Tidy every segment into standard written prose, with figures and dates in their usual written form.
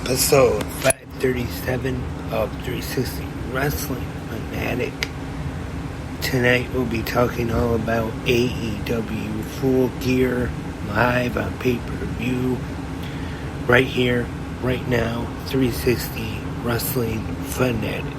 episode 537 of 360 Wrestling Fanatic. Tonight we'll be talking all about AEW Full Gear live on pay-per-view right here, right now, 360 Wrestling Fanatic.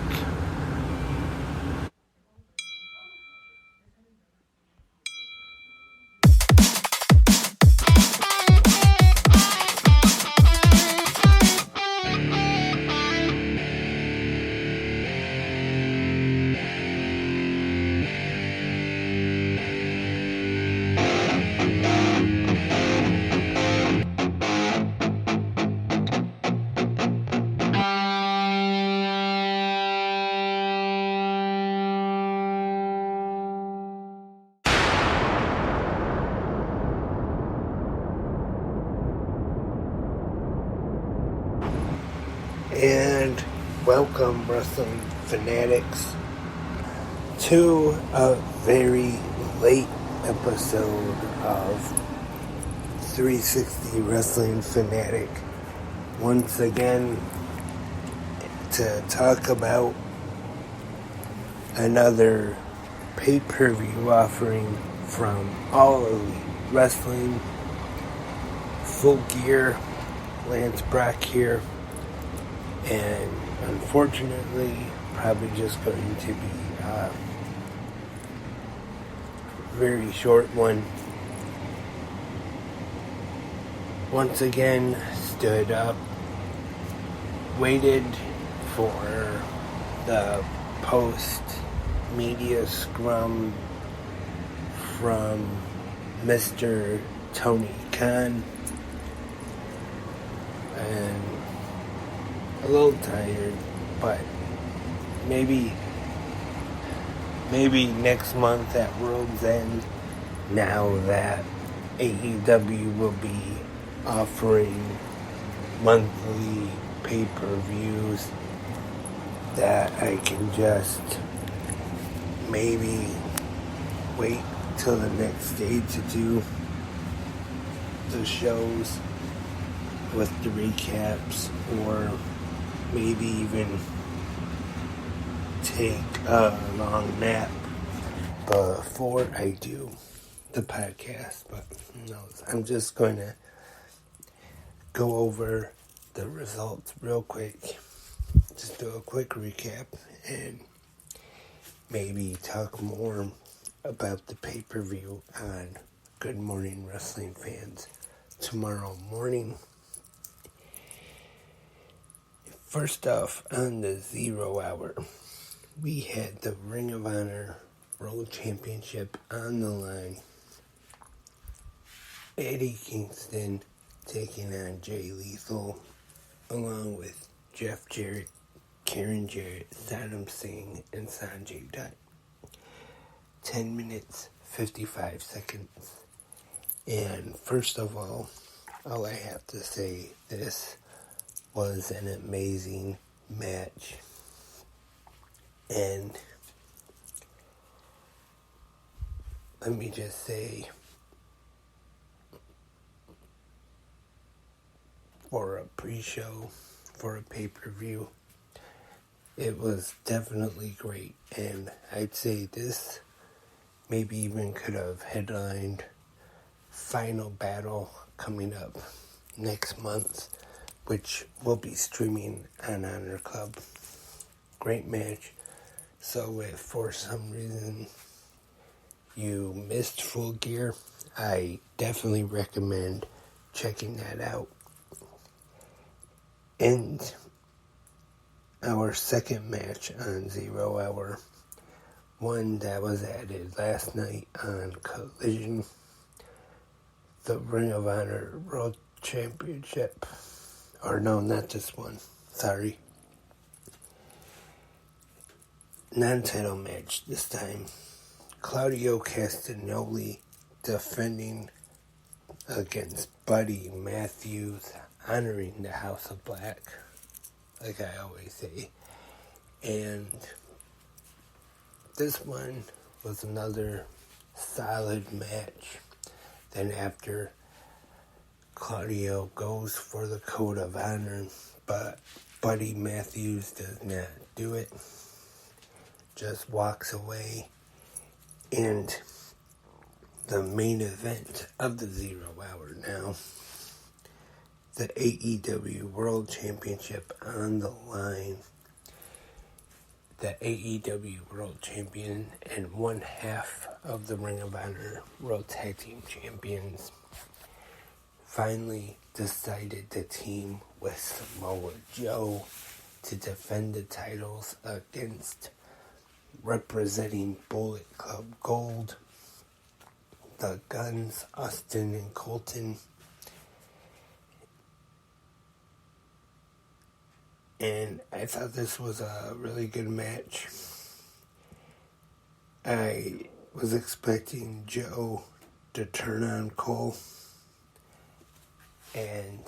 And welcome, Wrestling Fanatics, to a very late episode of 360 Wrestling Fanatic. Once again, to talk about another pay-per-view offering from All Elite Wrestling, Full Gear, Lance Brock here. And unfortunately, probably just going to be a very short one. Once again, stood up, waited for the post-media scrum from Mr. Tony Khan, and a little tired, but maybe next month at World's End, now that AEW will be offering monthly pay-per-views, that I can just maybe wait till the next day to do the shows with the recaps, or maybe even take a long nap before I do the podcast. But who knows? I'm just going to go over the results real quick. Just do a quick recap and maybe talk more about the pay-per-view on Good Morning Wrestling Fans tomorrow morning. First off, on the 0 hour, we had the Ring of Honor World Championship on the line. Eddie Kingston taking on Jay Lethal, along with Jeff Jarrett, Karen Jarrett, Saddam Singh, and Sanjay Dutt. 10 minutes, 55 seconds. And first of all I have to say, this was an amazing match, and let me just say, for a pre-show, for a pay-per-view, it was definitely great, and I'd say this maybe even could have headlined Final Battle coming up next month, which will be streaming on Honor Club. Great match. So if for some reason you missed Full Gear, I definitely recommend checking that out. And our second match on 0 hour, one that was added last night on Collision, the Ring of Honor World Championship. Or no, not this one. Sorry. Non-title match this time. Claudio Castagnoli defending against Buddy Matthews, honoring the House of Black, like I always say. And this one was another solid match. Then after Claudio goes for the code of honor, but Buddy Matthews does not do it. Just walks away. And the main event of the 0 Hour now, the AEW World Championship on the line. The AEW World Champion and one half of the Ring of Honor World Tag Team Champions finally decided to team with Samoa Joe to defend the titles against representing Bullet Club Gold, the Guns, Austin and Colton. And I thought this was a really good match. I was expecting Joe to turn on Cole. And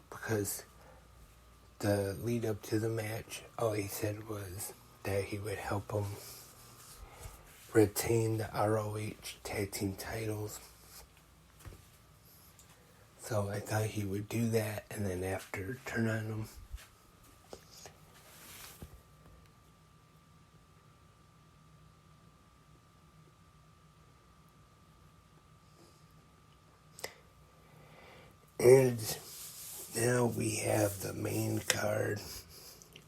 because the lead up to the match, all he said was that he would help him retain the ROH tag team titles. So I thought he would do that and then after turn on them. And now we have the main card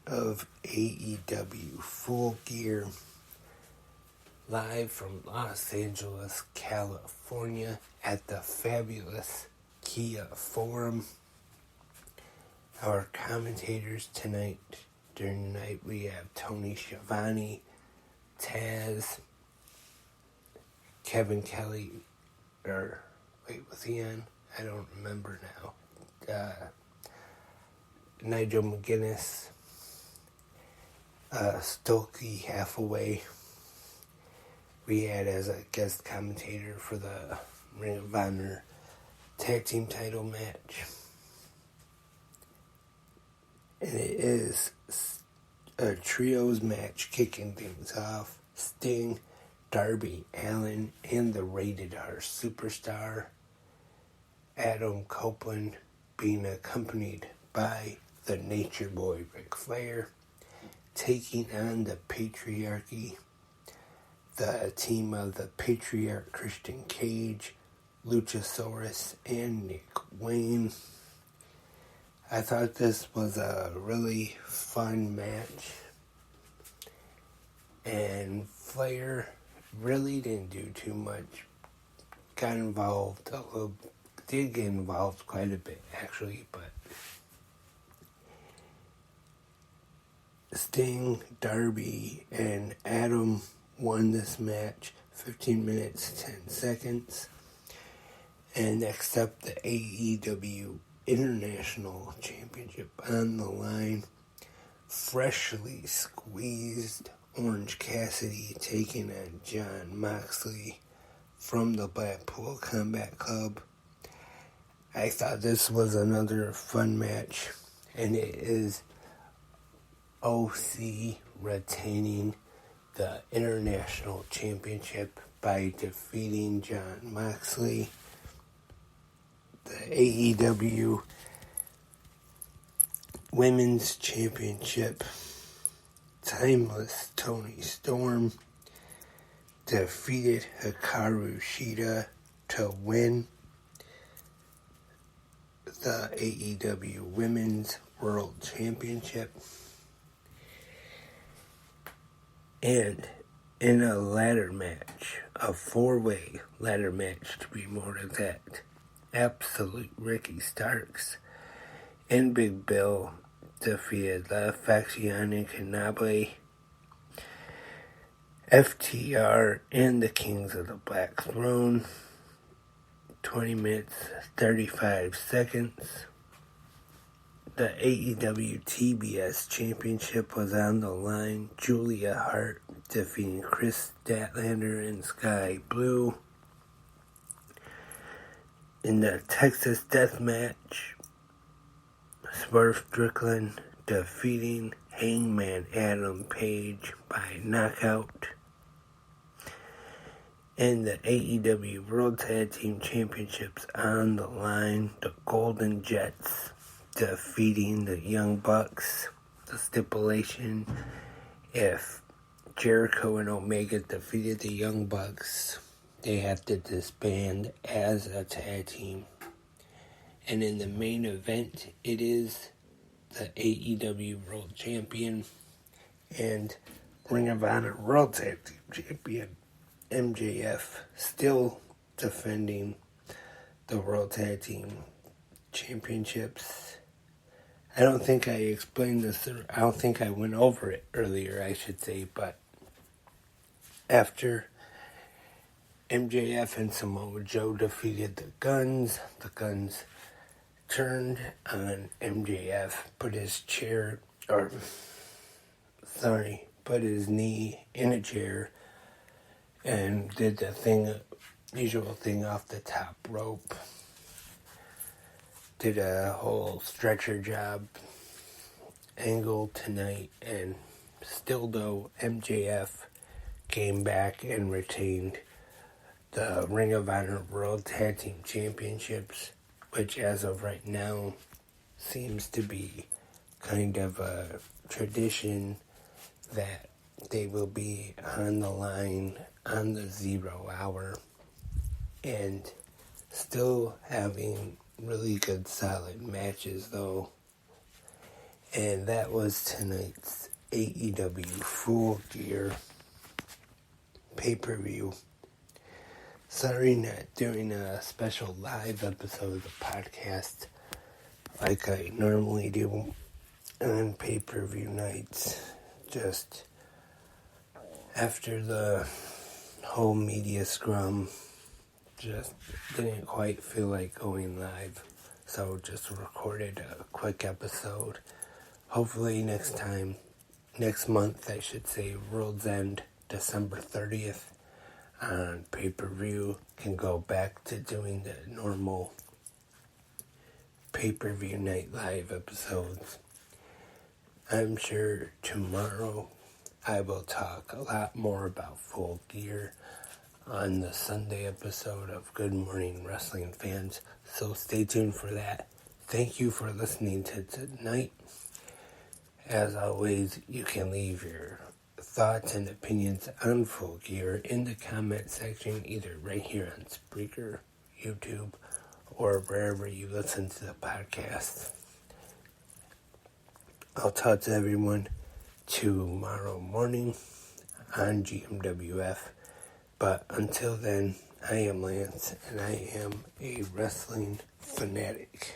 of AEW Full Gear, live from Los Angeles, California, at the fabulous Kia Forum. Our commentators tonight, during the night, we have Tony Schiavone, Taz, Kevin Kelly, was he on? I don't remember now. Nigel McGuinness, Stokely Hathaway. We had as a guest commentator for the Ring of Honor tag team title match. And it is a trios match kicking things off. Sting, Darby Allin, and the Rated R Superstar Adam Copeland being accompanied by the Nature Boy Ric Flair, taking on the Patriarchy, the team of the Patriarch Christian Cage, Luchasaurus, and Nick Wayne. I thought this was a really fun match, and Flair really didn't do too much. Did get involved quite a bit actually, but Sting, Darby, and Adam won this match 15 minutes, 10 seconds. And accept the AEW International Championship on the line. Freshly squeezed Orange Cassidy taking on Jon Moxley from the Blackpool Combat Club. I thought this was another fun match, and it is OC retaining the International Championship by defeating Jon Moxley. The AEW Women's Championship, Timeless Toni Storm defeated Hikaru Shida to win the AEW Women's World Championship. And in a ladder match, a 4-way ladder match to be more exact, Absolute Ricky Starks and Big Bill defeated La Facción Incanable, FTR, and the Kings of the Black Throne. 20 minutes, 35 seconds. The AEW TBS Championship was on the line. Julia Hart defeating Chris Statlander and Sky Blue. In the Texas Death Match, Swerve Strickland defeating Hangman Adam Page by knockout. And the AEW World Tag Team Championships on the line. The Golden Jets defeating the Young Bucks. The stipulation, if Jericho and Omega defeated the Young Bucks, they have to disband as a tag team. And in the main event, it is the AEW World Champion and Ring of Honor World Tag Team Champion MJF still defending the World Tag Team Championships. I don't think I explained this, I don't think I went over it earlier, I should say, but after MJF and Samoa Joe defeated the Guns turned on MJF, put his knee in a chair and did the usual thing off the top rope. Did a whole stretcher job angle tonight, and still though, MJF came back and retained the Ring of Honor World Tag Team Championships, which as of right now seems to be kind of a tradition that they will be on the line on the 0 hour and still having really good solid matches though. And that was tonight's AEW Full Gear pay-per-view. Sorry not doing a special live episode of the podcast like I normally do on pay-per-view nights. Just after the whole media scrum, just didn't quite feel like going live, so just recorded a quick episode. Hopefully next month I should say, World's End, December 30th on pay-per-view, can go back to doing the normal pay-per-view night live episodes. I'm sure tomorrow I will talk a lot more about Full Gear on the Sunday episode of Good Morning Wrestling Fans, so stay tuned for that. Thank you for listening to tonight. As always, you can leave your thoughts and opinions on Full Gear in the comment section, either right here on Spreaker, YouTube, or wherever you listen to the podcast. I'll talk to everyone tomorrow morning on GMWF. But until then, I am Lance, and I am a wrestling fanatic.